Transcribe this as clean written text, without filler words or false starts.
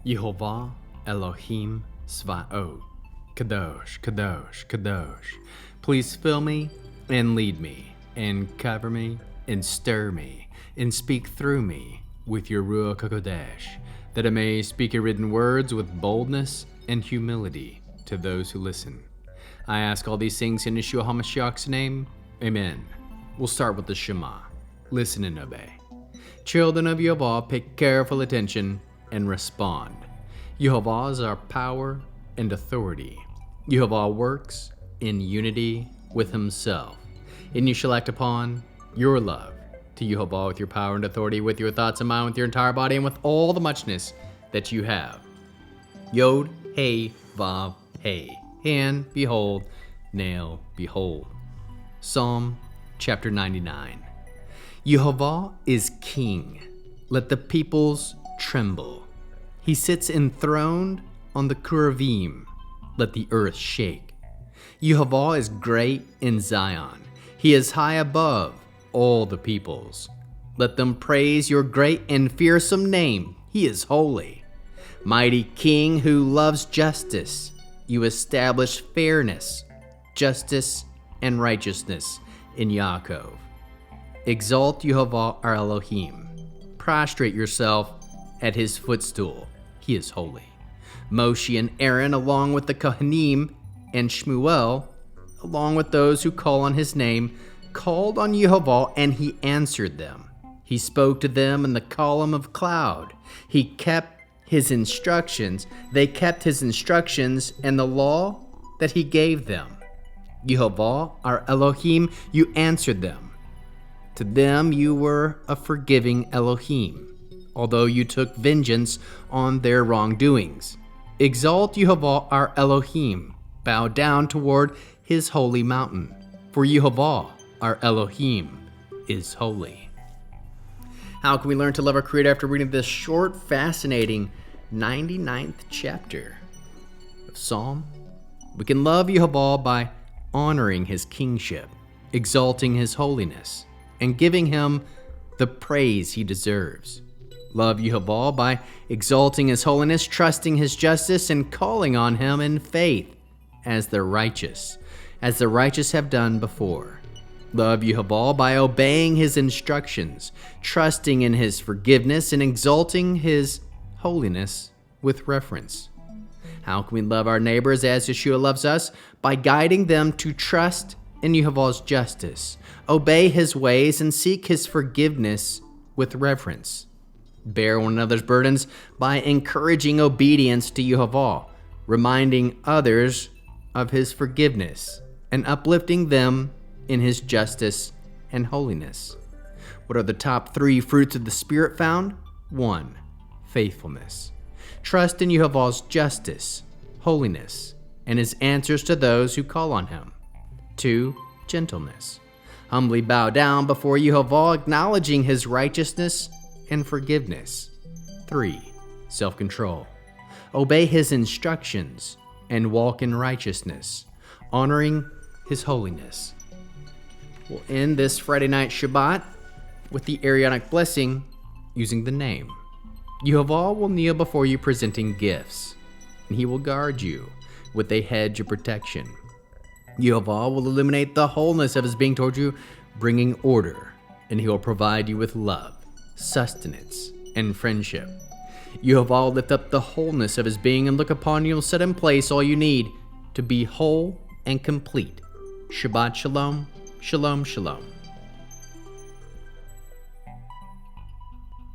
Yehovah Elohim Svaot. Kadosh, Kadosh, Kadosh. Please fill me and lead me and cover me and stir me and speak through me with your Ruach HaKodesh, that I may speak your written words with boldness and humility to those who listen. I ask all these things in Yeshua HaMashiach's name. Amen. We'll start with the Shema. Listen and obey. Children of Yehovah, pay careful attention and respond. Yehovah is our power and authority. Yehovah works in unity with himself. And you shall act upon your love to Yehovah with your power and authority, with your thoughts and mind, with your entire body, and with all the muchness that you have. Yod, Hey, Vav, Hey. Hand, behold, nail, behold. Psalm chapter 99. Yehovah is king. Let the peoples tremble. He sits enthroned on the cherubim. Let the earth shake. Yehovah is great in Zion. He is high above all the peoples. Let them praise your great and fearsome name. He is holy. Mighty King who loves justice, you establish fairness, justice, and righteousness in Yaakov. Exalt Yehovah our Elohim. Prostrate yourself at his footstool. He is holy. Moshe and Aaron, along with the Kohanim, and Shmuel, along with those who call on his name, called on Yehovah, and he answered them. He spoke to them in the column of cloud. He kept his instructions. They kept his instructions and the law that he gave them. Yehovah, our Elohim, you answered them. To them you were a forgiving Elohim, although you took vengeance on their wrongdoings. Exalt Yehovah, our Elohim. Bow down toward his holy mountain, for Yehovah, our Elohim, is holy. How can we learn to love our Creator after reading this short, fascinating 99th chapter of Psalm? We can love Yehovah by honoring his kingship, exalting his holiness, and giving him the praise he deserves. Love Yehovah by exalting his holiness, trusting his justice, and calling on him in faith as the righteous have done before. Love Yehovah by obeying his instructions, trusting in his forgiveness, and exalting his holiness with reverence. How can we love our neighbors as Yeshua loves us? By guiding them to trust in Yehovah's justice, obey his ways, and seek his forgiveness with reverence. Bear one another's burdens by encouraging obedience to Yehovah, reminding others of his forgiveness, and uplifting them in his justice and holiness. What are the top 3 fruits of the Spirit found? 1. Faithfulness. Trust in Yehovah's justice, holiness, and his answers to those who call on him. 2. Gentleness. Humbly bow down before Yehovah, acknowledging his righteousness and forgiveness. 3. Self-control. Obey his instructions and walk in righteousness, honoring his holiness. We'll end this Friday night Shabbat with the Arianic blessing using the name. Yehovah will kneel before you presenting gifts, and he will guard you with a hedge of protection. Yehovah will illuminate the wholeness of his being toward you, bringing order, and he will provide you with love, sustenance, and friendship. Yehovah will lift up the wholeness of his being and look upon you and set in place all you need to be whole and complete. Shabbat Shalom, Shalom, Shalom.